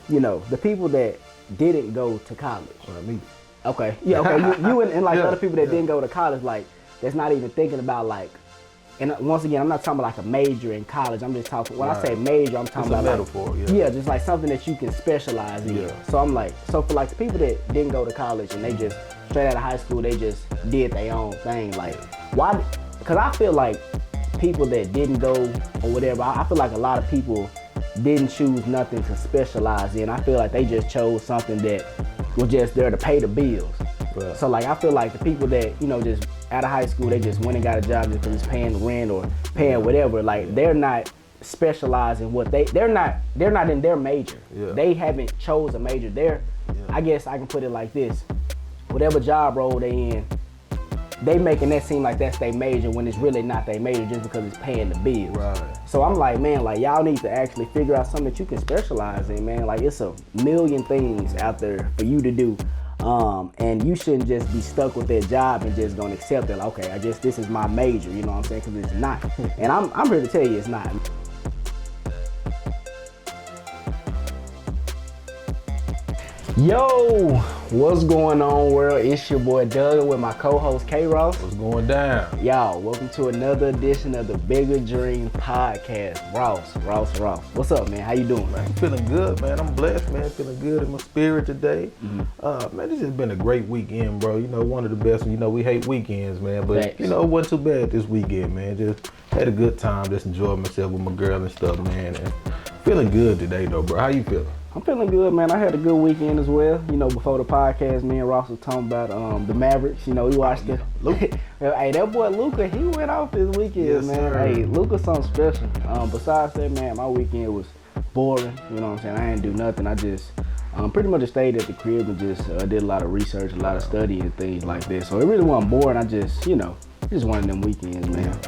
You know, the people that didn't go to college. Me. Okay, yeah, okay. You and like Yeah, other people that yeah. didn't go to college, like that's not even thinking about like. And once again, I'm not talking about like a major in college. I'm just talking. When I say major, I'm talking It's a about metaphor, like, yeah. just like something that you can specialize in. Yeah. So I'm like, so for like the people that didn't go to college and they just straight out of high school, they just did their own thing. Like, why? Because I feel like people that didn't go or whatever, I feel like a lot of people didn't choose nothing to specialize in. I feel like they just chose something that was just there to pay the bills. Right. So like I feel like the people that, you know, just out of high school, they just went and got a job just because it's paying rent or paying whatever. Like they're not specializing what they're not in their major. Yeah. They haven't chose a major. I guess I can put it like this. Whatever job role they in, they making that seem like that's their major when it's really not their major just because it's paying the bills. Right. So I'm like, man, like y'all need to actually figure out something that you can specialize in, man. Like it's a million things out there for you to do. And you shouldn't just be stuck with that job and just gonna accept it. Like, okay, I guess this is my major, you know what I'm saying? Because it's not. And I'm here to tell you it's not. Yo, what's going on, world? It's your boy Doug with my co-host K-Ross. What's going down? Y'all, welcome to another edition of the Bigger Dream Podcast. Ross. What's up, man? How you doing? Man, I'm feeling good, man. I'm blessed, man. Feeling good in my spirit today. Man, this has been a great weekend, bro. You know, one of the best. You know, we hate weekends, man. But, Thanks. you know, it wasn't too bad this weekend, man. Just had a good time. Just enjoyed myself with my girl and stuff, man. And feeling good today, though, bro. How you feeling? I'm feeling good, man. I had a good weekend as well. You know, before the podcast, me and Ross was talking about the Mavericks. You know, we watched the hey, that boy Luka, he went off this weekend, Yes, man. sir. Hey, Luka's something special. Besides that, man, my weekend was boring. You know what I'm saying? I didn't do nothing. I just pretty much just stayed at the crib and just did a lot of research, a lot of study and things like that. So it really wasn't boring. I just, you know, just one of them weekends, man.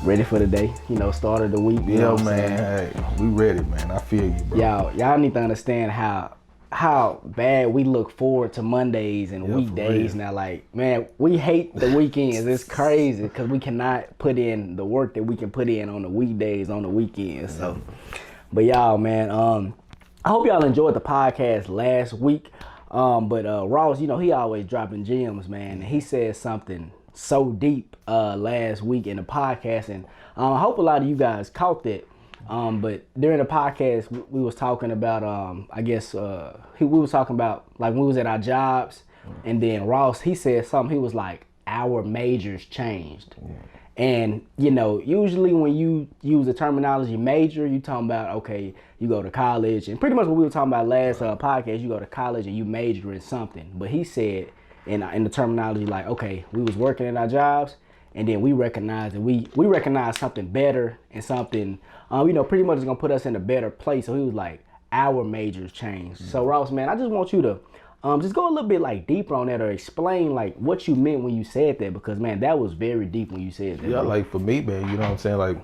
Ready for the day, you know, start of the week. You know Yeah, what I'm man. saying? Hey, we ready, man. I feel you, bro. Y'all need to understand how bad we look forward to Mondays and Yeah, weekdays for real. now. Like, man, we hate the weekends. It's crazy because we cannot put in the work that we can put in on the weekdays, on the weekends. So, but y'all, man, I hope y'all enjoyed the podcast last week. But Ross, you know, he always dropping gems, man. And he said something so deep last week in the podcast, and I hope a lot of you guys caught that. But during the podcast, we was talking about, we was talking about like when we was at our jobs, and then Ross, he said something. He was like, our majors changed. And, you know, usually when you use the terminology major, you talking about, okay, you go to college, and pretty much what we were talking about last podcast, you go to college and you major in something. But he said in the terminology like, okay, we was working at our jobs, and then we recognized that we recognized something better and something, you know, pretty much is gonna put us in a better place. So he was like, our majors changed. So Ross, man, I just want you to just go a little bit like deeper on that, or explain like what you meant when you said that, because man, that was very deep when you said that. Yeah, like for me, man, you know what I'm saying? Like,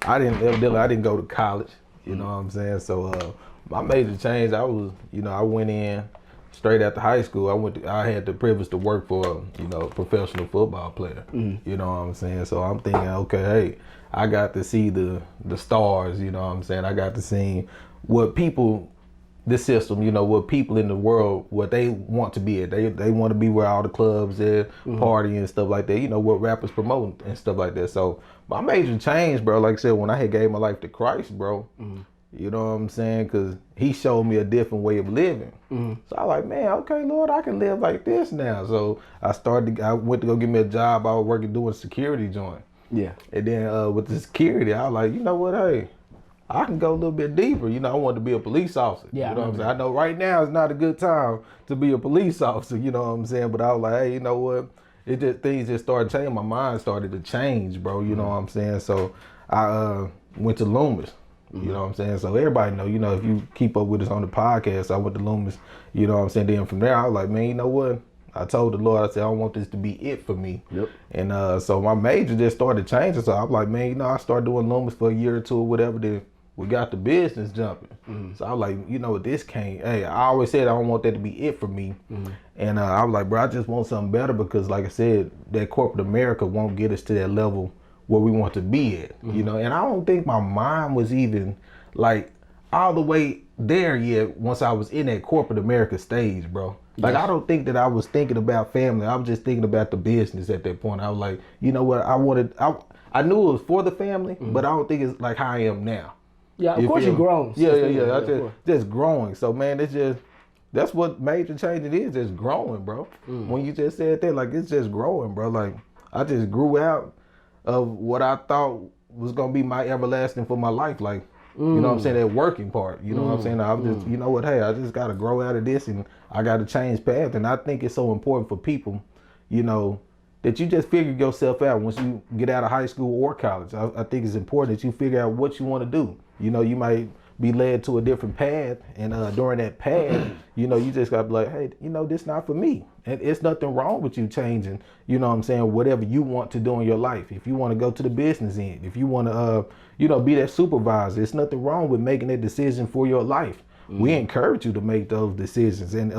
I didn't go to college, you know what I'm saying? So my major change, I went in straight after high school. I had the privilege to work for, you know, a professional football player. You know what I'm saying? So I'm thinking, okay, hey, I got to see the stars, you know what I'm saying? I got to see what people, this system, you know, what people in the world, what they want to be at. They want to be where all the clubs are, partying and stuff like that. You know, what rappers promoting and stuff like that. So my major changed, bro. Like I said, when I had gave my life to Christ, bro, you know what I'm saying? Because he showed me a different way of living. So I was like, man, okay, Lord, I can live like this now. So I went to go get me a job. I was working doing security joint. Yeah. And then with the security, I was like, you know what, hey, I can go a little bit deeper. You know, I wanted to be a police officer. Yeah, you know I what I'm saying? I know right now is not a good time to be a police officer, you know what I'm saying? But I was like, hey, you know what? Things just started changing. My mind started to change, bro. You know what I'm saying? So I went to Loomis. You know what I'm saying? So everybody know, you know, if you keep up with us on the podcast, I went to Loomis, you know what I'm saying? Then from there, I was like, man, you know what? I told the Lord, I said, I don't want this to be it for me. Yep. And so my major just started changing. So I was like, man, you know, I started doing Loomis for a year or two or whatever. Then we got the business jumping. So I was like, you know what, this can't, hey, I always said I don't want that to be it for me. And I was like, bro, I just want something better, because like I said, that corporate America won't get us to that level where we want to be at, you know. And I don't think my mind was even like, all the way there yet once I was in that corporate America stage, bro. Like, I don't think that I was thinking about family. I was just thinking about the business at that point. I was like, you know what? I knew it was for the family, but I don't think it's like how I am now. Yeah, of course you've grown. Yeah. Just growing. So, man, that's what major change it is, just growing, bro. When you just said that, like, it's just growing, bro. Like, I just grew out of what I thought was going to be my everlasting for my life. Like, you know what I'm saying? That working part, you know what I'm saying? I'm just, you know what? Hey, I just got to grow out of this and I got to change path. And I think it's so important for people, you know, that you just figure yourself out once you get out of high school or college. I think it's important that you figure out what you want to do. You know, you might be led to a different path, and during that path, you know, you just gotta be like, hey, you know, this not for me. And it's nothing wrong with you changing, you know what I'm saying, whatever you want to do in your life. If you want to go to the business end, if you want to, you know, be that supervisor, it's nothing wrong with making that decision for your life. We encourage you to make those decisions. And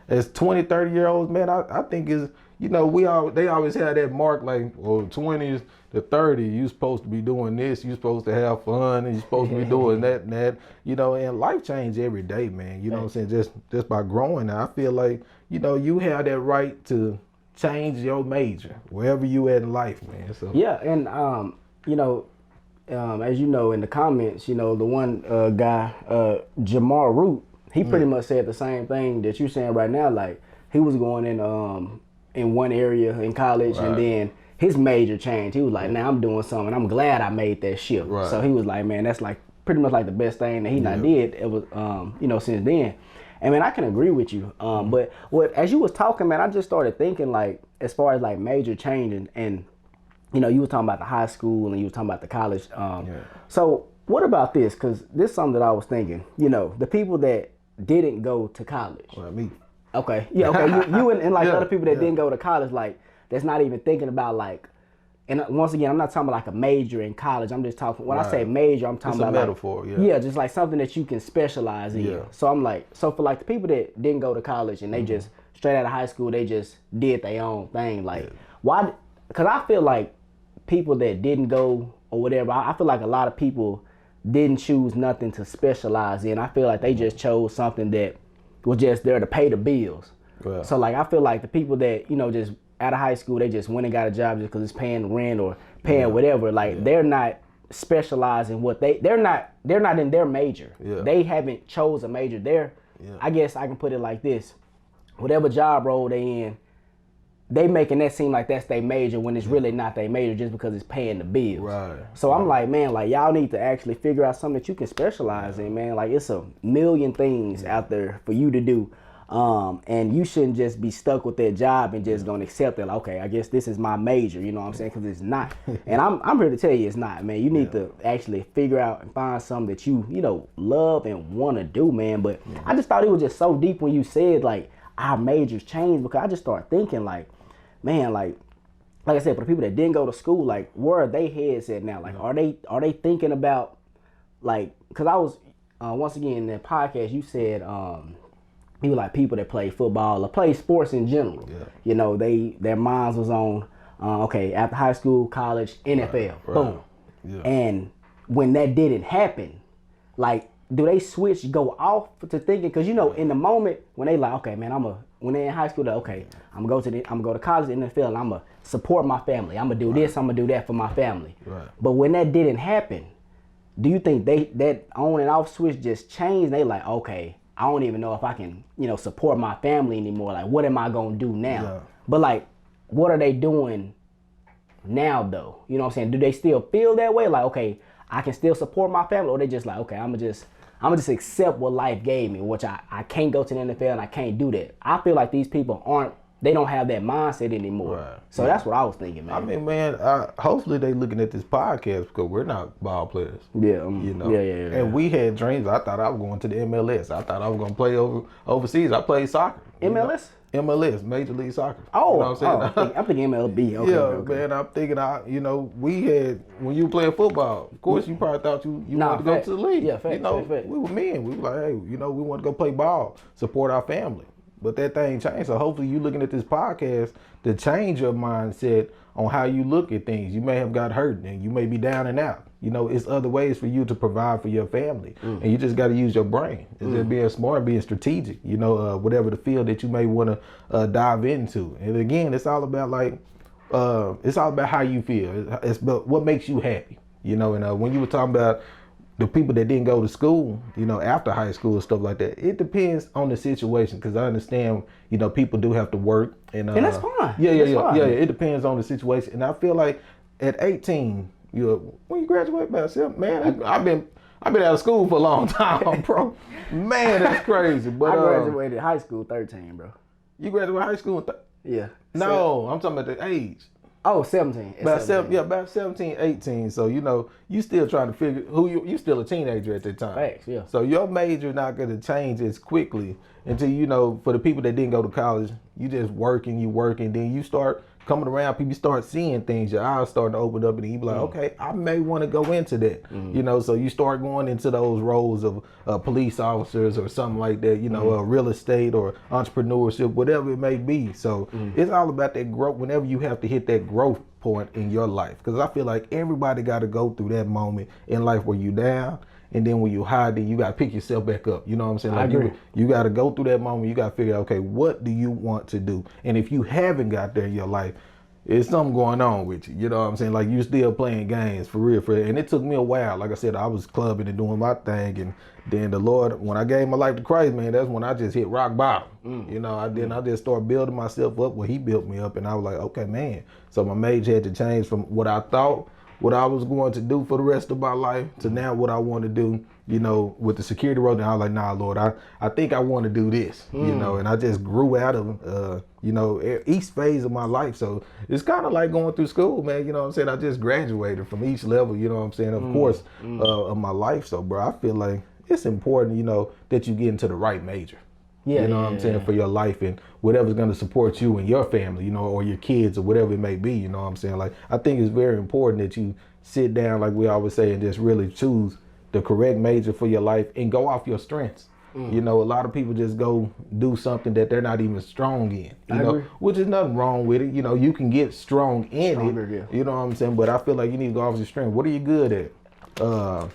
as 20, 30-year-olds, man, I think is, you know, they always have that mark like, well, 20s to 30, you supposed to be doing this, you supposed to have fun, and you're supposed to be doing that and that, you know, and life change every day, man. You know what I'm saying? Just by growing, I feel like, you know, you have that right to change your major wherever you at in life, man. So yeah, and you know, as you know in the comments, you know, the one guy, Jamar Root, he pretty much said the same thing that you're saying right now. Like, he was going in one area in college, and then his major changed. He was like, now I'm doing something. I'm glad I made that shift. Right. So he was like, man, that's like pretty much like the best thing that he not did. It was, you know, since then. And man, I can agree with you. But as you was talking, man, I just started thinking, like, as far as like major changing, and you know, you was talking about the high school and you was talking about the college. So what about this? Because this is something that I was thinking. You know, the people that didn't go to college. Well, me. Okay. Yeah. Okay. You and like other people that didn't go to college, like, that's not even thinking about, like, and once again, I'm not talking about like a major in college. I'm just talking, when I say major, I'm talking it's about a metaphor, like, yeah, just like something that you can specialize in. Yeah. So I'm like, so for like the people that didn't go to college and they just straight out of high school, they just did their own thing. Like, why? Because I feel like people that didn't go or whatever, I feel like a lot of people didn't choose nothing to specialize in. I feel like they just chose something that was just there to pay the bills. Yeah. So like, I feel like the people that, you know, just out of high school, they just went and got a job just because it's paying rent or paying whatever. Like, they're not specialized in what they're not in their major. Yeah. They haven't chose a major. I guess I can put it like this: whatever job role they in, they making that seem like that's their major when it's really not their major just because it's paying the bills. Right. So I'm like, man, like, y'all need to actually figure out something that you can specialize in, man. Like, it's a million things out there for you to do. And you shouldn't just be stuck with that job and just gonna accept it. Like, okay, I guess this is my major, you know what I'm saying? Because it's not. And I'm here to tell you it's not, man. You need to actually figure out and find something that you know, love and want to do, man. But I just thought it was just so deep when you said, like, our majors changed, because I just started thinking, like, man, like I said, for the people that didn't go to school, like, where are they heads at now? Like, are they thinking about, like, because I was, once again, in the podcast, you said, you were like people that play football or play sports in general. Yeah. You know, their minds was on, okay, after high school, college, NFL, boom. Yeah. And when that didn't happen, like, do they go off to thinking? Because, you know, in the moment when they like, okay, man, when they're in high school, they're okay, I'm gonna go to college, NFL, and I'm gonna support my family. I'm gonna do this, I'm gonna do that for my family. Right. But when that didn't happen, do you think that on and off switch just changed? They like, okay, I don't even know if I can, you know, support my family anymore. Like, what am I gonna do now? Yeah. But like, what are they doing now though? You know what I'm saying? Do they still feel that way? Like, okay, I can still support my family, or they just like, okay, I'm gonna just accept what life gave me, which I can't go to the NFL and I can't do that. I feel like these people they don't have that mindset anymore. Right. So that's what I was thinking, man. I mean, man, hopefully they looking at this podcast because we're not ball players. Yeah. You know? Yeah. And we had dreams. I thought I was going to the MLS. I thought I was going to play overseas. I played soccer. MLS? MLS, Major League Soccer. Oh, you know what I'm saying? I'm thinking MLB. Okay, okay. Man, I'm thinking, you know, we had, when you were playing football, of course, you probably thought you wanted to go to the league. Yeah, fact, you know, fact. We were men. We were like, hey, you know, we want to go play ball, support our family. But that thing changed. So hopefully you looking at this podcast to change your mindset on how you look at things. You may have got hurt and you may be down and out. you know, it's other ways for you to provide for your family. And you just got to use your brain. It's just being smart, being strategic, you know, whatever the field that you may want to dive into. And again, it's all about like, it's all about how you feel. It's about what makes you happy, you know. And when you were talking about the people that didn't go to school, you know, after high school and stuff like that, it depends on the situation. Because I understand, you know, people do have to work, and that's fine. Yeah. Fine. It depends on the situation, and I feel like at 18, when you graduate by yourself, man, I've been out of school for a long time, bro. Man, that's crazy. But I graduated high school 13, bro. You graduated high school? Yeah. No, I'm talking about the age. Oh, 17. About 17, 18. So, you know, you still trying to figure you still a teenager at that time. Facts, yeah. So your major not going to change as quickly until, you know, for the people that didn't go to college, you just working, then you start coming around, people start seeing things, your eyes starting to open up, and you be like, okay, I may want to go into that. You know, so you start going into those roles of police officers or something like that, you know, real estate or entrepreneurship, whatever it may be. So it's all about that growth whenever you have to hit that growth point in your life. Because I feel like everybody got to go through that moment in life where you down. And then when you hide, then you got to pick yourself back up. You know what I'm saying? Like I agree. You got to go through that moment. You got to figure out, okay, what do you want to do? And if you haven't got there in your life, it's something going on with you. You know what I'm saying? Like you still playing games for real. And it took me a while. Like I said, I was clubbing and doing my thing. And then the Lord, when I gave my life to Christ, man, that's when I just hit rock bottom. You know, I just started building myself up where he built me up. And I was like, okay, man. So my major had to change from what I thought, what I was going to do for the rest of my life to now what I want to do, you know, with the security role. And I was like, nah, Lord, I think I want to do this, you know, and I just grew out of, you know, each phase of my life. So it's kind of like going through school, man. You know what I'm saying? I just graduated from each level, you know what I'm saying, of course, of my life. So, bro, I feel like it's important, you know, that you get into the right major. Yeah, you know what I'm saying, for your life and whatever's going to support you and your family, you know, or your kids or whatever it may be, you know what I'm saying? Like, I think it's very important that you sit down, like we always say, and just really choose the correct major for your life and go off your strengths. You know, a lot of people just go do something that they're not even strong in, you know, which is nothing wrong with it. You know, you can get strong in it, you know what I'm saying? But I feel like you need to go off your strength. What are you good at?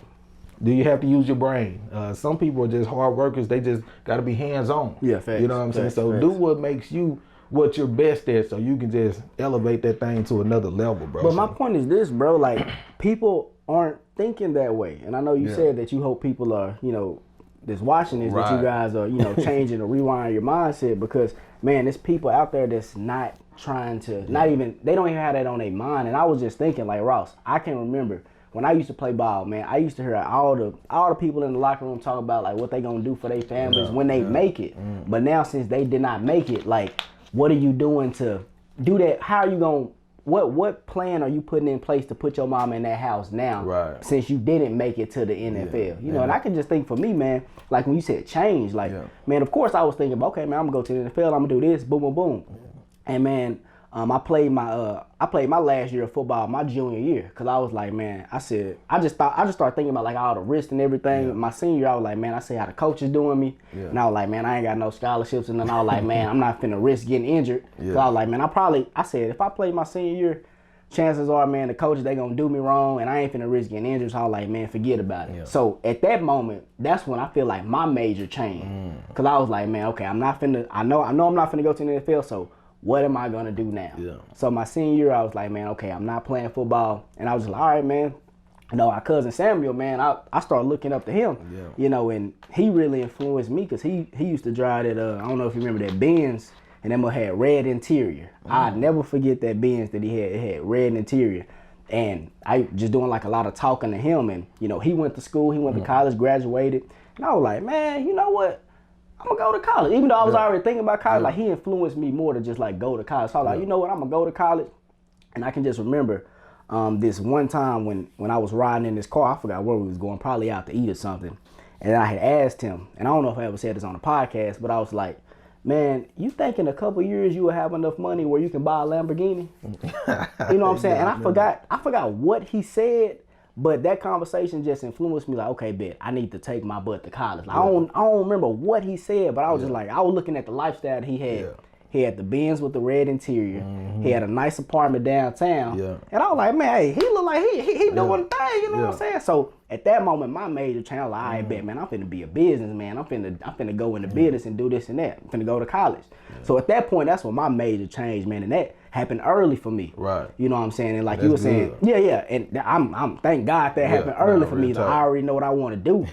Do you have to use your brain? Some people are just hard workers. They just got to be hands-on. Yeah, facts. You know what I'm saying? So do what makes you what you're best at so you can just elevate that thing to another level, bro. But my point is this, bro. Like, people aren't thinking that way. And I know you said that you hope people are, you know, that's watching this, that you guys are, you know, changing or rewiring your mindset because, man, there's people out there that's not trying to, they don't even have that on their mind. And I was just thinking, like, Ross, I can remember when I used to play ball, man, I used to hear all the people in the locker room talk about like what they gonna do for their families when they make it. But now since they did not make it, like, what are you doing to do that? How are you gonna? What plan are you putting in place to put your mama in that house now? Since you didn't make it to the NFL, you know. And I can just think for me, man, like when you said change, like, man, of course I was thinking, okay, man, I'm gonna go to the NFL, I'm gonna do this, boom, boom, boom, and man. I played my last year of football, my junior year, cause I was like, man, I just started thinking about like all the risks and everything. My senior year, I was like, man, I see how the coach is doing me, and I was like, man, I ain't got no scholarships, and then I was like, man, I'm not finna risk getting injured. Cause I was like, man, I said if I play my senior year, chances are, man, the coaches, they gonna do me wrong, and I ain't finna risk getting injured. So I was like, man, forget about it. So at that moment, that's when I feel like my major changed, cause I was like, man, okay, I know I'm not finna go to the NFL, so what am I gonna do now? So my senior year, I was like, man, okay, I'm not playing football. And I was like, all right, man. You know, our cousin Samuel, man, I started looking up to him, you know, and he really influenced me because he used to drive that, I don't know if you remember that Benz, and that had red interior. I'd never forget that Benz that he had. It had red interior. And I just doing like a lot of talking to him. And, you know, he went to school, he went to college, graduated. And I was like, man, you know what? I'm gonna go to college. Even though I was already thinking about college, like he influenced me more to just like go to college. So I was like, you know what, I'm gonna go to college. And I can just remember this one time when I was riding in this car, I forgot where we was going, probably out to eat or something. And I had asked him, and I don't know if I ever said this on the podcast, but I was like, man, you think in a couple years you will have enough money where you can buy a Lamborghini? You know what I'm saying? And I forgot what he said. But that conversation just influenced me like, okay, bet, I need to take my butt to college. Like, I don't remember what he said, but I was just like, I was looking at the lifestyle that he had He had the Benz with the red interior. He had a nice apartment downtown. Yeah. And I was like, man, hey, he look like he doing the thing, you know what I'm saying? So at that moment, my major changed. I was like, I bet, man, I'm finna be a businessman. I'm finna go into business and do this and that. I'm finna go to college. So at that point, that's when my major changed, man. And that happened early for me. Right. You know what I'm saying? And like That's you were saying, good. yeah. And I'm thank God that happened early for me. real Like, I already know what I want to do.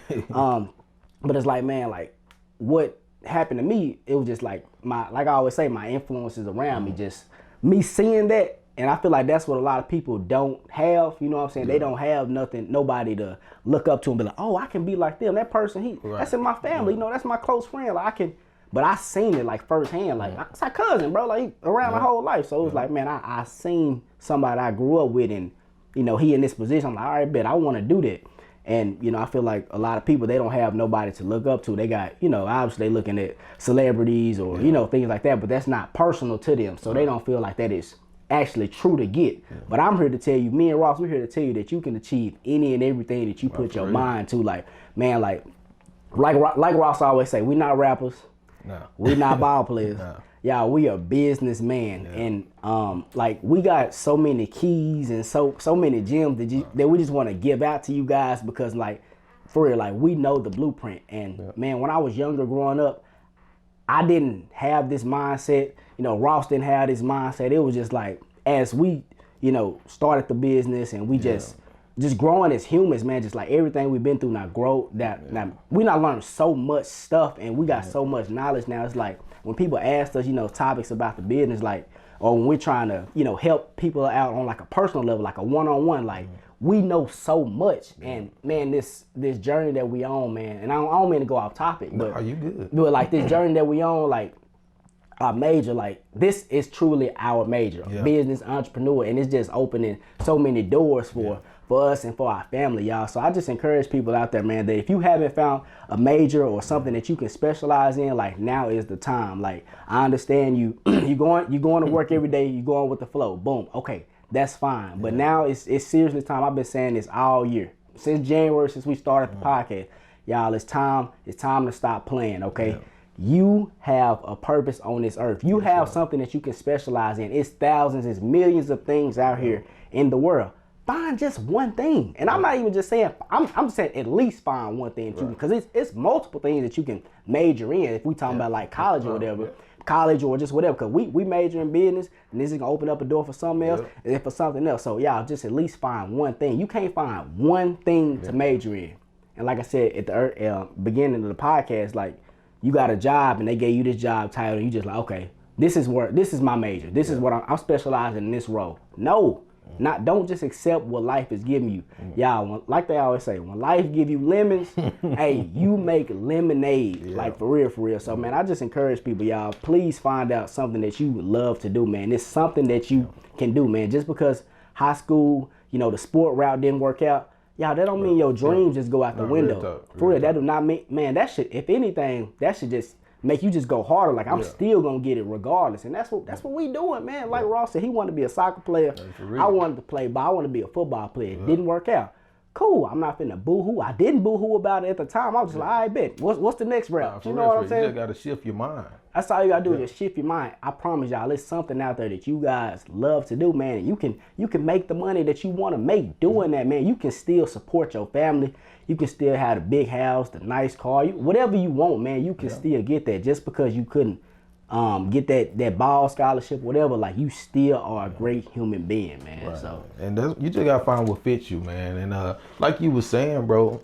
But it's like, man, like what happened to me, it was just like like I always say, my influences around me, just me seeing that. And I feel like that's what a lot of people don't have, you know what I'm saying? They don't have nobody to look up to and be like, oh, I can be like them. That person, that's in my family, you know, that's my close friend. Like but I seen it like firsthand, like it's my cousin, bro, like around my whole life. So it was like, man, I seen somebody I grew up with, and you know, he in this position. I'm like, all right, bet I want to do that. And, you know, I feel like a lot of people, they don't have nobody to look up to. They got, you know, obviously they looking at celebrities or, you know, things like that, but that's not personal to them. So they don't feel like that is actually true to get. But I'm here to tell you, me and Ross, we're here to tell you that you can achieve any and everything that you put your mind to. Like, man, like Ross always say, we not rappers. No. We not ball players. No. Y'all, we are businessmen, and like we got so many keys and so many gems that we just want to give out to you guys, because like for real, like we know the blueprint. And man, when I was younger growing up, I didn't have this mindset. You know, Ross didn't have this mindset. It was just like as we, you know, started the business and we just growing as humans, man, just like everything we've been through now now we not learned so much stuff, and we got so much knowledge now. It's like when people ask us, you know, topics about the business, like, or when we're trying to, you know, help people out on like a personal level, like a one-on-one, like we know so much. And man, this journey that we on, man, and I don't mean to go off topic, but are you good? But like this journey that we on, like our major, like this is truly our major, business, entrepreneur, and it's just opening so many doors for us and for our family, y'all. So I just encourage people out there, man, that if you haven't found a major or something that you can specialize in, like now is the time. Like I understand you going to work every day, you going with the flow, boom, okay, that's fine. But now it's seriously time. I've been saying this all year, since January, since we started the podcast, y'all. It's time to stop playing, okay? You have a purpose on this earth. You have something that you can specialize in. It's thousands, it's millions of things out here in the world. Find just one thing. And I'm not even just saying, I'm saying at least find one thing, because it's multiple things that you can major in. If we talking about like college or whatever, college or just whatever, because we major in business, and this is gonna open up a door for something else and for something else. So y'all just at least find one thing. You can't find one thing to major in. And like I said at the beginning of the podcast, like you got a job and they gave you this job title, and you just like, okay, this is my major. This is what I'm specializing in this role. No. Don't just accept what life is giving you. Y'all, like they always say, when life give you lemons, hey, you make lemonade, like for real. So, man, I just encourage people, y'all, please find out something that you love to do, man. It's something that you can do, man. Just because high school, you know, the sport route didn't work out, y'all, that don't mean your dreams just go out the window. For real, that do not mean, man, that should, if anything, that should just make you just go harder. Like I'm still gonna get it regardless, and that's what we doing, man. Like Ross said, he wanted to be a soccer player. I wanted to play, but I want to be a football player. It didn't work out. Cool. I'm not finna boo-hoo. I didn't boo-hoo about it at the time. I was just like, I bet. What's the next route? You know what I'm saying? You just gotta shift your mind. That's all you gotta do is just shift your mind. I promise y'all, there's something out there that you guys love to do, man. You can make the money that you want to make doing that, man. You can still support your family. You can still have the big house, the nice car, whatever you want, man. You can still get that. Just because you couldn't get that ball scholarship, whatever, like you still are a great human being, man. Right. So and you just gotta find what fits you, man. And like you was saying, bro,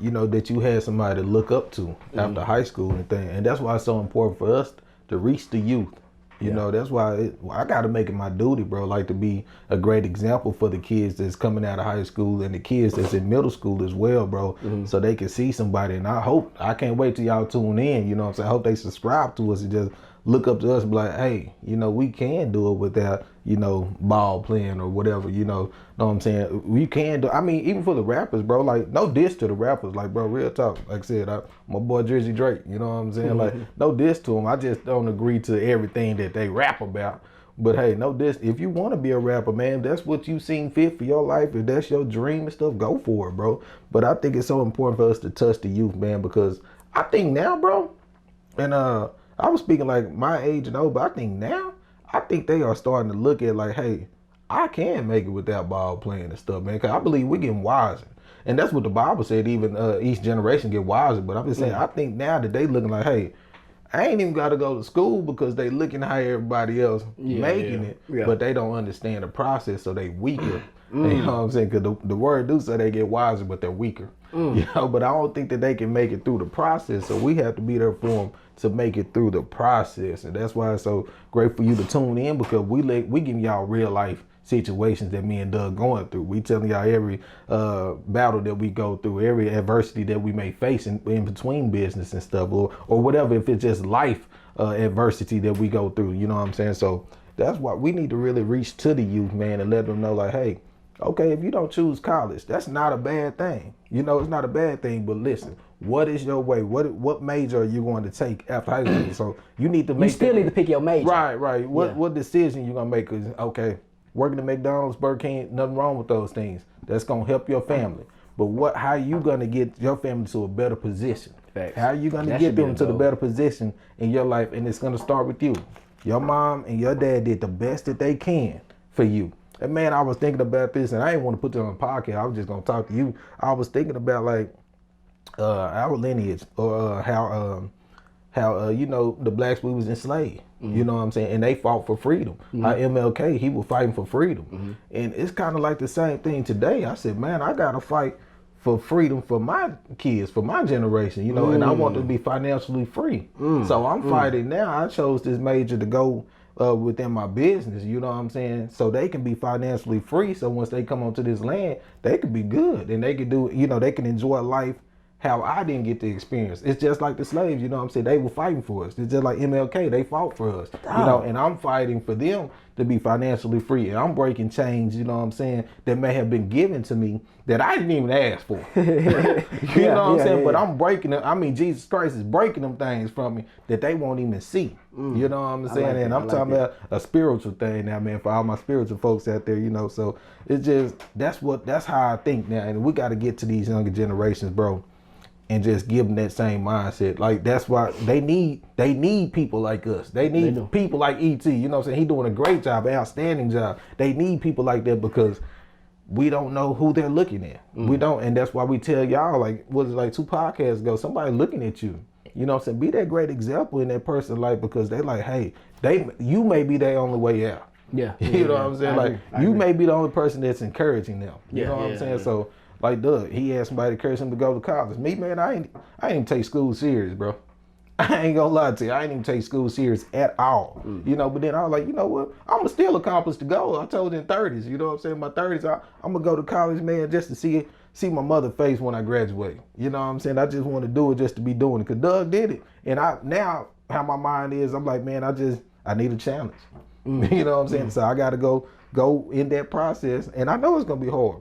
you know, that you had somebody to look up to after high school and thing, and that's why it's so important for us to reach the youth. You know, that's why I got to make it my duty, bro, like to be a great example for the kids that's coming out of high school and the kids that's in middle school as well, bro, so they can see somebody. And I can't wait till y'all tune in, you know what I'm saying? I hope they subscribe to us and just look up to us and be like, hey, you know, we can do it without, you know, ball playing or whatever, you know what I'm saying? We can do, I mean, even for the rappers, bro, like, no diss to the rappers, like, bro, real talk. Like I said, my boy Jersey Drake, you know what I'm saying? Like, no diss to him. I just don't agree to everything that they rap about. But hey, no diss. If you want to be a rapper, man, that's what you seen fit for your life. If that's your dream and stuff, go for it, bro. But I think it's so important for us to touch the youth, man, because I think now, bro, and I was speaking like my age and over. I think now, I think they are starting to look at like, hey, I can make it without ball playing and stuff, man. Cause I believe we're getting wiser. And that's what the Bible said, even each generation get wiser. But I'm just saying, I think now that they looking like, hey, I ain't even got to go to school because they looking how everybody else making it, but they don't understand the process, so they weaker. You know what I'm saying? Because the word do say they get wiser, but they're weaker. You know, but I don't think that they can make it through the process, so we have to be there for them to make it through the process. And that's why it's so great for you to tune in, because we giving y'all real life situations that me and Doug going through. We telling y'all every battle that we go through, every adversity that we may face in between business and stuff, or whatever, if it's just life adversity that we go through, you know what I'm saying? So that's why we need to really reach to the youth, man, and let them know like, hey, okay, if you don't choose college, that's not a bad thing. You know, it's not a bad thing, but listen, what is your way? What major are you going to take after high school? So you need to make You still need to pick your major. Right. What decision you gonna make is, okay, working at McDonald's, Burger King, nothing wrong with those things. That's gonna help your family. But how you gonna get your family to a better position? Facts. How you gonna get them to the better position in your life? And it's gonna start with you. Your mom and your dad did the best that they can for you. And man, I was thinking about this, and I didn't want to put this on a podcast. I was just gonna talk to you. I was thinking about like our lineage, or how you know, the blacks, we was enslaved. You know what I'm saying? And they fought for freedom. How MLK, he was fighting for freedom. And it's kind of like the same thing today. I said, man, I gotta fight for freedom for my kids, for my generation, you know, and I want to be financially free. So I'm fighting now. I chose this major to go within my business, you know what I'm saying? So they can be financially free. So once they come onto this land, they can be good, and they can do, you know, they can enjoy life how I didn't get to experience. It's just like the slaves, you know what I'm saying? They were fighting for us. It's just like MLK, they fought for us, you know, and I'm fighting for them to be financially free. And I'm breaking chains, you know what I'm saying, that may have been given to me that I didn't even ask for. You know what I'm saying? But I'm breaking them. I mean, Jesus Christ is breaking them things from me that they won't even see. You know what I'm saying? Like and I'm talking about a spiritual thing now, man, for all my spiritual folks out there, you know. So it's just, that's how I think now. And we got to get to these younger generations, bro, and just give them that same mindset. Like, that's why they need people like us. They need people like E.T. You know what I'm saying? He doing a great job, an outstanding job. They need people like that, because we don't know who they're looking at. We don't, and that's why we tell y'all, like, what is it, like 2 podcasts ago, somebody looking at you. You know what I'm saying? Be that great example in that person's life, because they like, hey, you may be their only way out. Yeah. You know what I'm saying? I agree. May be the only person that's encouraging them. You know what I'm saying? Yeah. So, like Doug, he had somebody encourage him to go to college. Me, man, I ain't even take school serious, bro. I ain't gonna lie to you. I ain't even take school serious at all. You know, but then I was like, you know what? I'm gonna still accomplish the goal. I told you in 30s, you know what I'm saying? In my 30s, I'm gonna go to college, man, just to see my mother face when I graduate. You know what I'm saying? I just want to do it just to be doing it, because Doug did it. And now how my mind is, I'm like, man, I need a challenge. You know what I'm saying? So I gotta go in that process, and I know it's gonna be hard.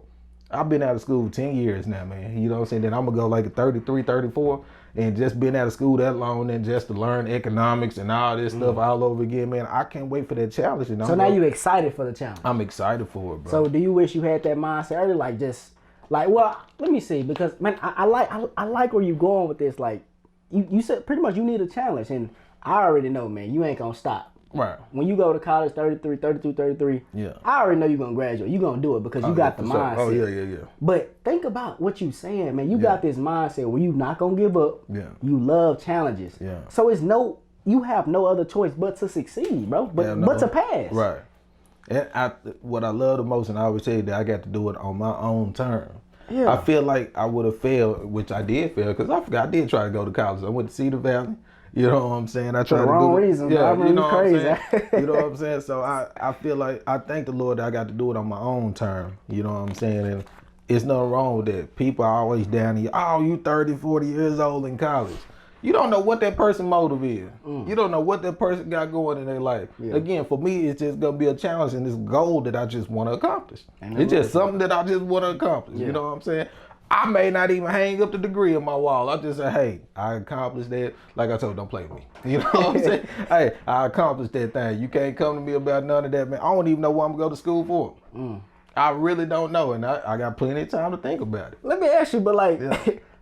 I've been out of school 10 years now, man. You know what I'm saying? Then I'm gonna go like at 33, 34, and just been out of school that long, and just to learn economics and all this stuff all over again, man. I can't wait for that challenge. You know? So now you excited for the challenge? I'm excited for it, bro. So do you wish you had that mindset early, like just like, well, let me see, because man, I like where you going with this. Like you said, pretty much you need a challenge, and I already know, man, you ain't gonna stop. Right. When you go to college, 33, yeah, I already know you're going to graduate. You're going to do it because you got the mindset. Oh, yeah. But think about what you saying, man. You got this mindset where you not going to give up. Yeah. You love challenges. Yeah. So you have no other choice but to succeed, bro. But to pass. Right. And what I love the most, and I always say that I got to do it on my own terms. Yeah. I feel like I would have failed, which I did fail, because I did try to go to college. I went to Cedar Valley. You know what I'm saying? I tried for the wrong reasons. Yeah, you know crazy. What I'm saying? You know what I'm saying? So I feel like, I thank the Lord that I got to do it on my own term. You know what I'm saying? And it's nothing wrong with that. People are always down here, oh, you 30, 40 years old in college. You don't know what that person's motive is. You don't know what that person got going in their life. Yeah. Again, for me, it's just going to be a challenge and this goal that I just want to accomplish. It's just something that I just want to accomplish. Yeah. You know what I'm saying? I may not even hang up the degree on my wall. I just say, hey, I accomplished that. Like I told you, don't play with me. You know what I'm saying? Hey, I accomplished that thing. You can't come to me about none of that, man. I don't even know what I'm going to go to school for. I really don't know, and I got plenty of time to think about it. Let me ask you, but like,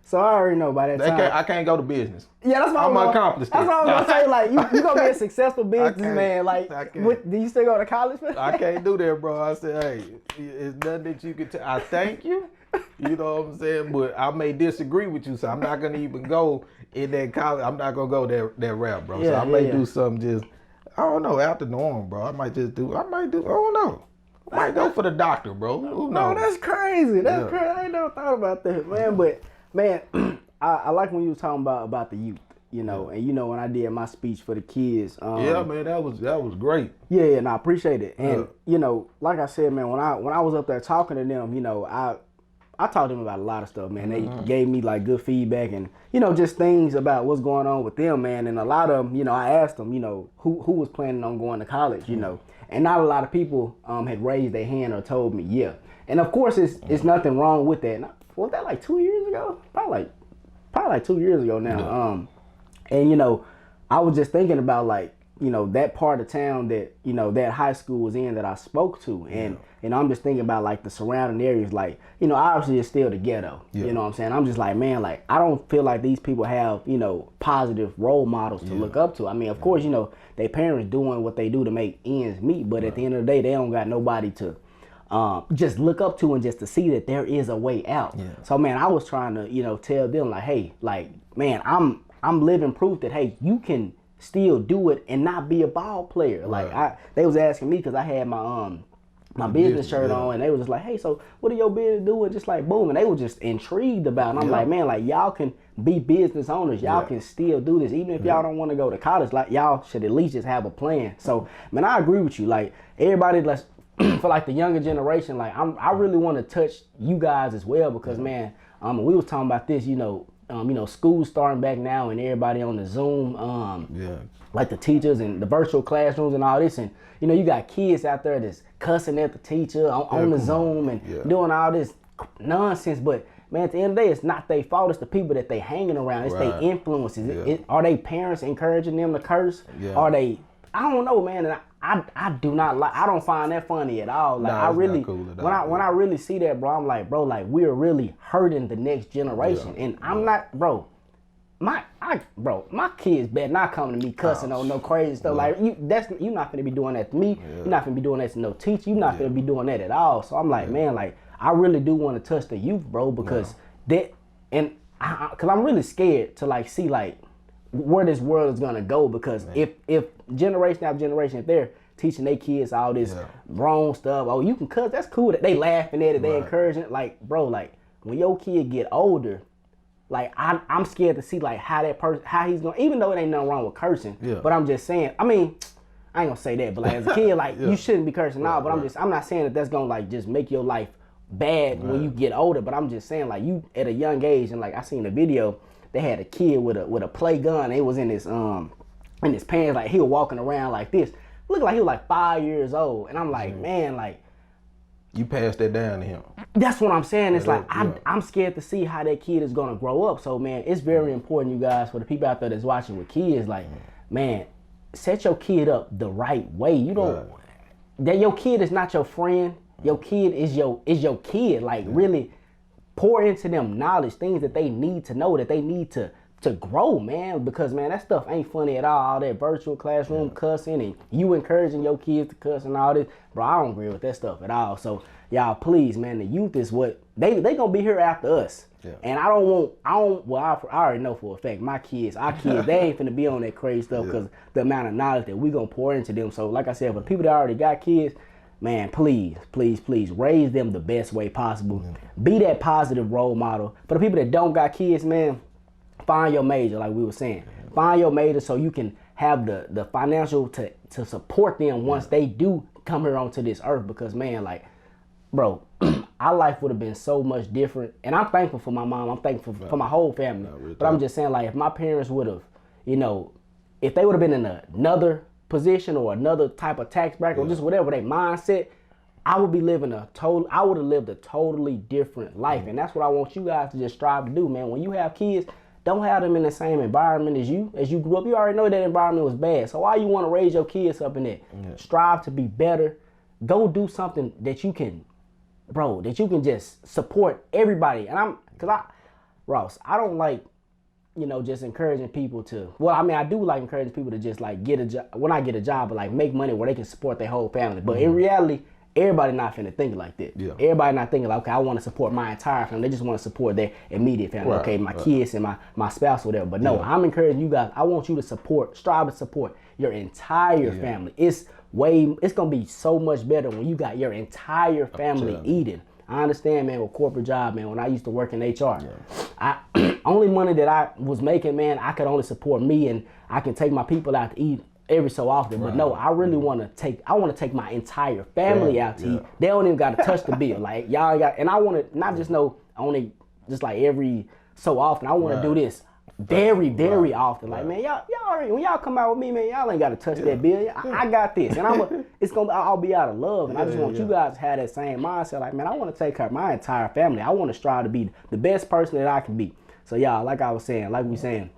So I already know by that time. I can't go to business. Yeah, that's what I'm accomplished. That's what I was gonna say. Like you gonna be a successful businessman. Like, do you still go to college? I can't do that, bro. I said, hey, it's nothing that you can tell. I thank you. You know what I'm saying? But I may disagree with you, so I'm not gonna even go in that college. I'm not gonna go that route, bro. So I may do something just, I don't know, out the norm, bro. I might do, I don't know. I might go for the doctor, bro. Who knows? No, that's crazy. That's crazy. I ain't never thought about that, man. But man, I like when you were talking about the youth, you know, and you know when I did my speech for the kids. Yeah, man, that was great. Yeah, and I appreciate it. And you know, like I said, man, when I was up there talking to them, you know, I talked to them about a lot of stuff, man. They gave me like good feedback and, you know, just things about what's going on with them, man. And a lot of them, you know, I asked them, you know, who was planning on going to college, you know, and not a lot of people had raised their hand or told me, yeah. And of course, it's nothing wrong with that. Was that like 2 years ago? Probably like 2 years ago now. Yeah. And you know, I was just thinking about like, you know, that part of town that, you know, that high school was in that I spoke to. And I'm just thinking about like the surrounding areas, like, you know, obviously it's still the ghetto. Yeah. You know what I'm saying? I'm just like, man, like, I don't feel like these people have, you know, positive role models to look up to. I mean, of course, you know, their parents doing what they do to make ends meet, but at the end of the day, they don't got nobody to just look up to and just to see that there is a way out. Yeah. So, man, I was trying to, you know, tell them like, hey, like, man, I'm living proof that, hey, you can still do it and not be a ball player. Like they was asking me because I had my business shirt on, and they was just like, hey, so what do your business do? And just like boom, and they were just intrigued about it. And I'm like, man, like y'all can be business owners, y'all can still do this, even if y'all don't want to go to college. Like y'all should at least just have a plan. So man, I agree with you. Like everybody, let's for like the younger generation, like I really want to touch you guys as well because man, we was talking about this, you know, school starting back now and everybody on the Zoom, like the teachers and the virtual classrooms and all this. And, you know, you got kids out there that's cussing at the teacher on the Zoom and doing all this nonsense. But, man, at the end of the day, it's not their fault. It's the people that they hanging around. It's their influences. Are they parents encouraging them to curse? Are they, I don't know, man. And I do not like, I don't find that funny at all. Like I really, cool when I really see that, bro, I'm like, bro, like we're really hurting the next generation. And I'm not, bro, my kids better not come to me cussing on no crazy stuff. Like you're not gonna be doing that to me. You're not gonna be doing that to no teacher. You're not gonna be doing that at all. So I'm like, man, like I really do want to touch the youth, bro, because cause I'm really scared to like see like where this world is gonna go, because if generation after generation, if they're teaching their kids all this wrong stuff, oh, you can cuss, that's cool, that they laughing at it, they encouraging it, like bro, like when your kid get older, like I'm scared to see like how that person, how he's gonna, even though it ain't nothing wrong with cursing, but I'm just saying, I mean, I ain't gonna say that, but like as a kid, like you shouldn't be cursing now, but I'm not saying that that's gonna like just make your life bad when you get older, but I'm just saying like you at a young age, and like I seen a video, they had a kid with a play gun. It was in his pants, like he was walking around like this. Looked like he was like 5 years old. And I'm like, man, like you passed that down to him. That's what I'm saying. It's like I'm scared to see how that kid is gonna grow up. So man, it's very important, you guys, for the people out there that's watching with kids, like, man, set your kid up the right way. You don't that your kid is not your friend. Your kid is your kid. Like really pour into them knowledge, things that they need to know, that they need to grow, man, because man, that stuff ain't funny at all that virtual classroom cussing and you encouraging your kids to cuss and all this, bro. I don't agree with that stuff at all. So y'all, please, man, the youth is what they gonna be here after us, and I already know for a fact our kids, they ain't finna be on that crazy stuff because the amount of knowledge that we gonna pour into them. So like I said, for the people that already got kids, man, please raise them the best way possible. Be that positive role model. For the people that don't got kids, man, find your major, like we were saying. Find your major so you can have the financial to support them once they do come here onto this earth. Because man, like, bro, our life would have been so much different. And I'm thankful for my mom. I'm thankful for my whole family. But I'm just saying, like, if my parents would have, you know, if they would have been in another position or another type of tax bracket or just whatever their mindset, I would have lived a totally different life. And that's what I want you guys to just strive to do, man. When you have kids, don't have them in the same environment as you grew up. You already know that environment was bad. So why you want to raise your kids up in that? Strive to be better. Go do something that you can just support everybody. And Ross, I don't like, just encouraging people to, well, I mean, I do like encouraging people to just like get a job, well, not get a job, but like make money where they can support their whole family. But in reality, everybody not finna think like that. Yeah. Everybody not thinking like, okay, I want to support my entire family. They just want to support their immediate family. Right, okay, my kids and my spouse or whatever. But no, I'm encouraging you guys. I want you to strive to support your entire family. It's gonna be so much better when you got your entire family eating. I understand, man, with corporate job, man, when I used to work in HR, only money that I was making, man, I could only support me, and I can take my people out to eat every so often. But no, I really want to take my entire family out to eat. They don't even got to touch the bill. Like, y'all got, and I want to not just know only just like every so often. I want to do this very often. Like, man, y'all already, when y'all come out with me, man, y'all ain't got to touch that bill. I got this, and I'll be out of love, and I just want you guys to have that same mindset. Like, man, I want to take care of my entire family. I want to strive to be the best person that I can be. So y'all, like I was saying,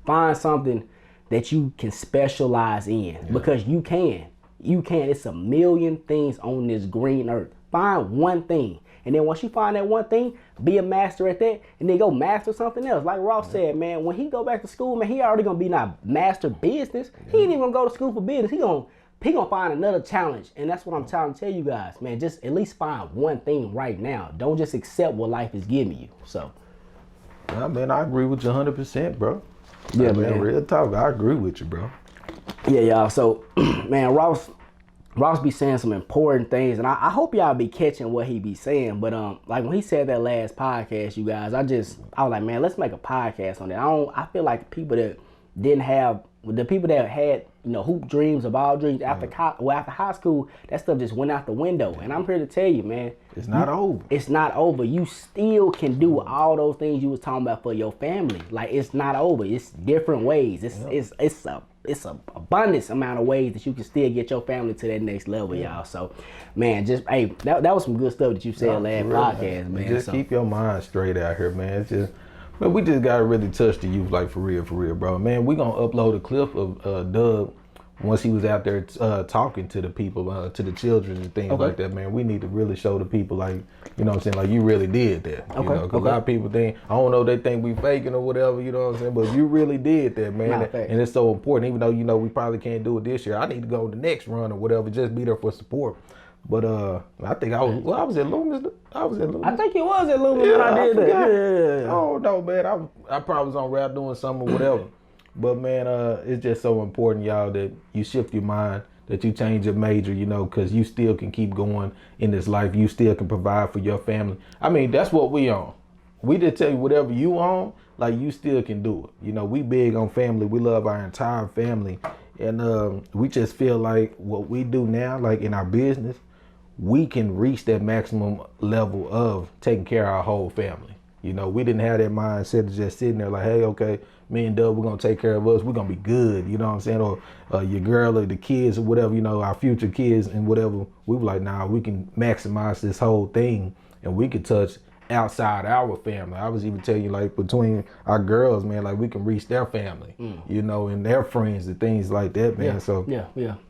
find something that you can specialize in, because you can. It's a million things on this green earth. Find one thing. And then once you find that one thing, be a master at that, and then go master something else. Like Ross said, man, when he go back to school, man, he already gonna be not master business. He ain't even gonna go to school for business. He gonna find another challenge. And that's what I'm trying to tell you guys, man. Just at least find one thing right now. Don't just accept what life is giving you. So, yeah, man, I agree with you 100%, bro. Yeah, man, real talk. I agree with you, bro. Yeah, y'all. So, man, Ross be saying some important things, and I hope y'all be catching what he be saying. But like when he said that last podcast, you guys, I was like, man, let's make a podcast on that. I feel like people that had hoop dreams of all dreams after high school, that stuff just went out the window. And I'm here to tell you, man, it's not over. It's not over. You still can do all those things you was talking about for your family. Like, it's not over. It's different ways. It's a abundance amount of ways that you can still get your family to that next level, y'all. So, man, just that was some good stuff that you said last podcast, man. Just keep your mind straight out here, man. It's just, man, we just gotta really touch the youth, like for real, bro. Man, we gonna upload a clip of Doug once he was out there talking to the people, to the children and things like that, man. We need to really show the people, like, you know what I'm saying, like, you really did that. You know, because a lot of people think, I don't know, they think we faking or whatever, you know what I'm saying, but you really did that, man. And it's so important, even though, we probably can't do it this year. I need to go the next run or whatever, just be there for support. But I think I was at Loomis. I think you was at Loomis when I did that. Yeah. Oh no, man. I probably was on rap doing something or whatever. But man, it's just so important, y'all, that you shift your mind, that you change your major, because you still can keep going in this life. You still can provide for your family. I mean, that's what we on. We just tell you whatever you on, like, you still can do it. We big on family. We love our entire family. And we just feel like what we do now, like in our business, we can reach that maximum level of taking care of our whole family. We didn't have that mindset of just sitting there like, hey, okay, me and Doug, we're going to take care of us. We're going to be good, you know what I'm saying? Or your girl or the kids or whatever, our future kids and whatever. We were like, nah, we can maximize this whole thing and we can touch outside our family. I was even telling you, like, between our girls, man, like, we can reach their family, and their friends and things like that, man.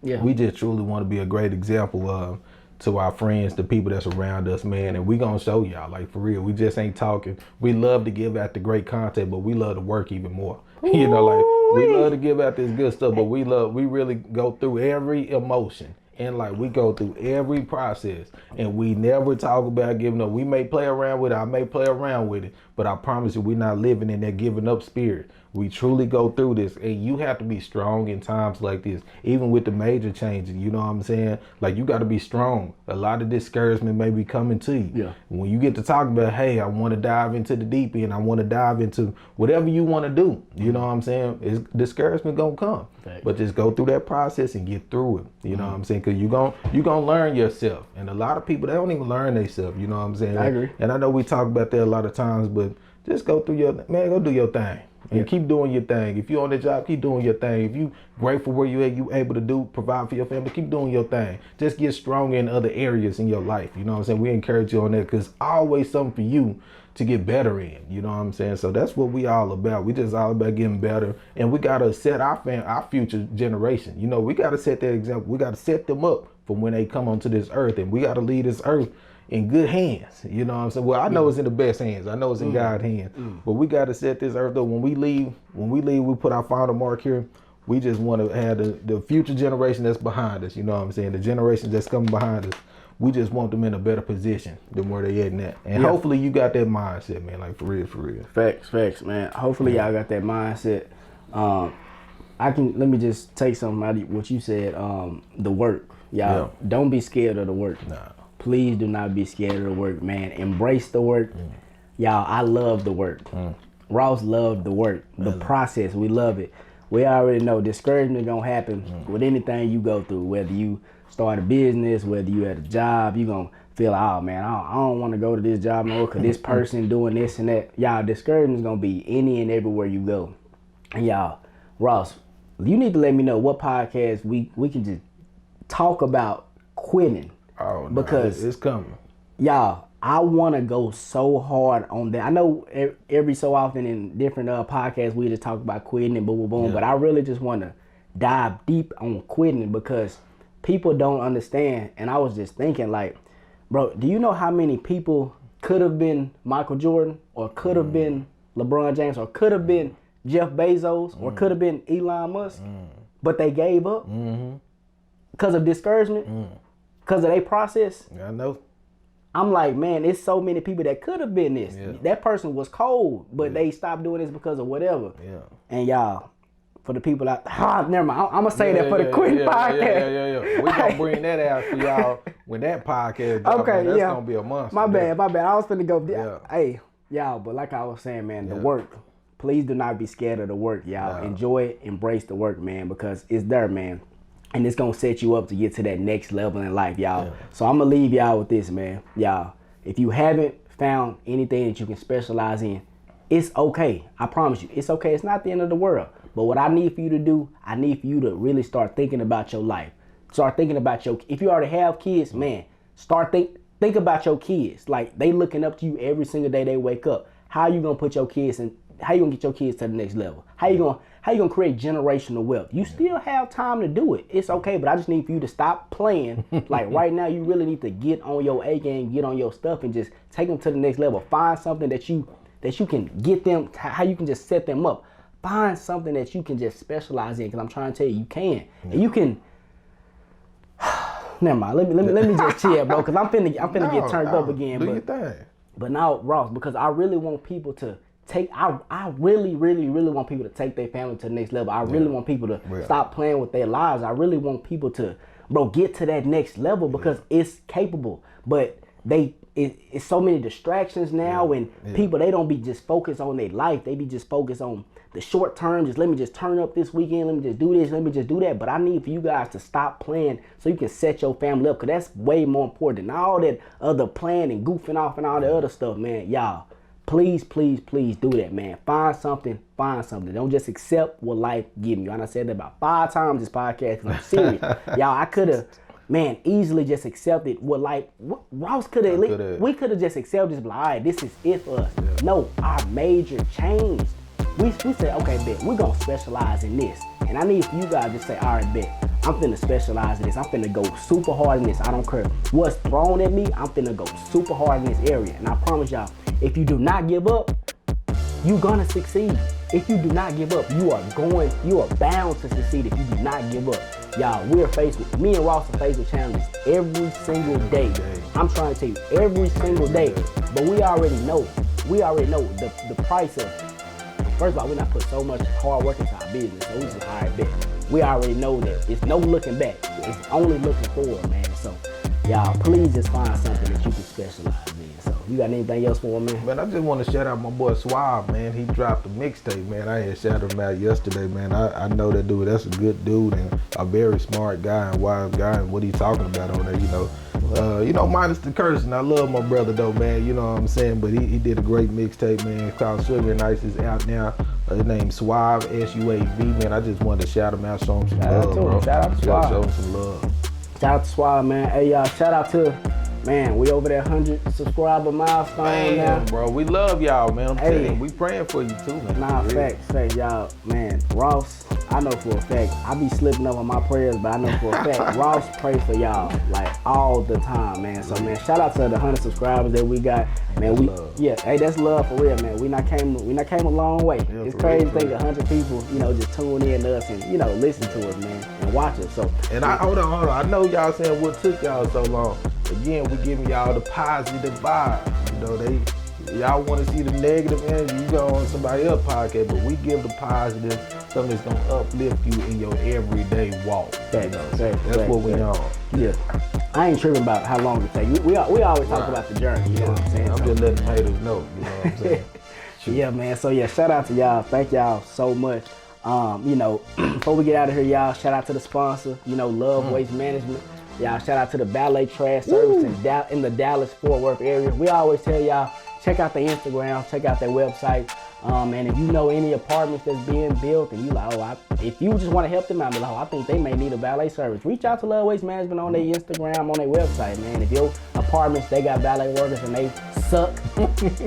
Yeah. We just truly want to be a great example to our friends, the people that's around us, man, and we gonna show y'all, like, for real. We just ain't talking. We love to give out the great content, but we love to work even more. Like, we love to give out this good stuff, but we really go through every emotion. And like, we go through every process, and we never talk about giving up. We may play around with it. I may play around with it, but I promise you, we're not living in that giving up spirit. We truly go through this, and you have to be strong in times like this, even with the major changes. You know what I'm saying? Like, you got to be strong. A lot of discouragement may be coming to you. Yeah. When you get to talk about, hey, I want to dive into the deep end. I want to dive into whatever you want to do. You know what I'm saying? Discouragement gonna come, but just go through that process and get through it. You know what I'm saying? Because you gonna learn yourself, and a lot of people, they don't even learn themselves. You know what I'm saying? I agree. And I know we talk about that a lot of times, but just go do your thing. And keep doing your thing. If you're on the job, keep doing your thing. If you grateful where you at, you able to provide for your family, keep doing your thing. Just get stronger in other areas in your life. You know what I'm saying? We encourage you on that, because always something for you to get better in. You know what I'm saying? So that's what we all about. We just all about getting better, and we gotta set our future generation. We gotta set that example. We gotta set them up for when they come onto this earth, and we gotta leave this earth in good hands. You know what I'm saying? Well, I know it's in the best hands. I know it's in God's hands. But we got to set this earth up. When we leave, we put our final mark here. We just want to have the future generation that's behind us. You know what I'm saying? The generations that's coming behind us. We just want them in a better position than where they at now. And hopefully you got that mindset, man. Like, for real, for real. Facts, man. Hopefully y'all got that mindset. Let me just take something out of what you said. The work. Y'all, don't be scared of the work. Nah. Please do not be scared of the work, man. Embrace the work. Y'all, I love the work. Ross loved the work. The process, we love it. We already know discouragement gonna happen with anything you go through, whether you start a business, whether you at a job, you gonna feel like, oh man, I don't want to go to this job no more because this person doing this and that. Y'all, discouragement is gonna be any and everywhere you go. And y'all, Ross, you need to let me know what podcast we can just talk about quitting. Oh, no, because it's coming. Y'all, I want to go so hard on that. I know every so often in different podcasts we just talk about quitting and boom, boom, boom. But I really just want to dive deep on quitting because people don't understand. And I was just thinking, like, bro, do you know how many people could have been Michael Jordan or could have been LeBron James or could have been Jeff Bezos or could have been Elon Musk, but they gave up because of discouragement, because of their process? I know. I'm like, man, it's so many people that could have been this. Yeah. That person was cold, but they stopped doing this because of whatever. Yeah. And y'all, for the people out, never mind. I'm gonna say that for the quitting podcast. Yeah. We gonna bring that out for y'all when that podcast drops. Okay, man, that's gonna be a monster. My bad. I was finna go. Yeah. Hey, y'all, but like I was saying, man, the work. Please do not be scared of the work, y'all. No. Enjoy it, embrace the work, man, because it's there, man. And it's gonna set you up to get to that next level in life, y'all. Yeah. So I'm gonna leave y'all with this, man. Y'all, if you haven't found anything that you can specialize in, it's okay. I promise you, it's okay. It's not the end of the world. But what I need for you to do, I need for you to really start thinking about your life. Start thinking about if you already have kids, man, start think about your kids. Like, they looking up to you every single day they wake up. How you gonna put your kids in? How you gonna get your kids to the next level? How you gonna create generational wealth? You still have time to do it. It's okay, but I just need for you to stop playing. Like right now, you really need to get on your A game, get on your stuff, and just take them to the next level. Find something that you can get them, how you can just set them up. Find something that you can just specialize in, because I'm trying to tell you, you can. And you can. Never mind. Let me just chill, bro, because I'm finna get turned up again. Do your thing. But now, Ross, because I really want people to I really want people to take their family to the next level. I really want people to stop playing with their lives. I really want people to, bro, get to that next level because it's capable. But it's so many distractions now, and people, they don't be just focused on their life. They be just focused on the short term. Just let me just turn up this weekend. Let me just do this. Let me just do that. But I need for you guys to stop playing so you can set your family up, because that's way more important than all that other playing and goofing off and all that other stuff, man. Y'all, please do that, man. Find something. Don't just accept what life gives you. And I said that about 5 times this podcast, because I'm serious. Y'all, I could have, man, easily just accepted what Ross could have, we could have just accepted, just like, all right, this is it for us. Yeah. No, our major changed. We said, okay, bet, we're going to specialize in this. And I need for you guys to say, all right, bet, I'm finna specialize in this. I'm finna go super hard in this. I don't care what's thrown at me. I'm finna go super hard in this area. And I promise y'all, if you do not give up, you're gonna succeed. If you do not give up, you are bound to succeed if you do not give up. Y'all, me and Ross are faced with challenges every single day. I'm trying to tell you, every single day. But we already know the price of, first of all, we're not put so much hard work into our business, so we just hire bet. We already know that it's no looking back. It's only looking forward, man. So, y'all, please just find something that you can specialize in. So, you got anything else for me, man? Man, I just want to shout out my boy Suave, man. He dropped a mixtape, man. I had shouted him out yesterday, man. I know that dude. That's a good dude and a very smart guy and wise guy, and what he's talking about on there, you know. Minus the cursing. I love my brother though, man. You know what I'm saying? But he did a great mixtape, man. It's called Sugar and Ice. Is out now. His name's Suave, SUAV, man. I just wanted to shout him out, show him some love, bro. Shout out to Suave. Show him some love. Shout out to Suave, man. Hey, y'all, shout out to, man, we over that 100 subscriber milestone now. Bro, we love y'all, man. I'm telling you, we praying for you too, man. Nah, facts, y'all. Man, Ross, I know for a fact, I be slipping up on my prayers, but I know for a fact, Ross prays for y'all like all the time, man. So man, shout out to the 100 subscribers that we got, man. Hey, that's love for real, man. We not came a long way. Yeah, it's for crazy real, to think 100 people, just tune in to us and listen to us, man, and watch us. So and hold on. I know y'all saying what took y'all so long. Again, we giving y'all the positive vibe. Y'all want to see the negative energy, you go on somebody else's podcast, but we give the positive, something that's gonna uplift you in your everyday walk. That's what we on. Yeah, I ain't tripping about how long it takes. We always talk about the journey. You know what I'm saying? I'm just letting the haters know. You know what I'm saying? Yeah, man. So yeah, shout out to y'all. Thank y'all so much. Before we get out of here, y'all, shout out to the sponsor. Love Waste Management. Y'all, shout out to the valet trash service in the Dallas-Fort Worth area. We always tell y'all, check out their Instagram, check out their website. And if you know any apartments that's being built and you like, if you just want to help them out, I think they may need a valet service. Reach out to Love Waste Management on their Instagram, on their website, man. If your apartments, they got valet workers and they suck,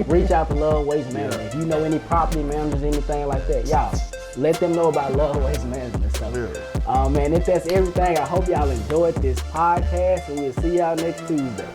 reach out to Love Waste Management. If you know any property managers, anything like that, y'all, let them know about Love Waste Management. So, man, if that's everything, I hope y'all enjoyed this podcast and we'll see y'all next Tuesday.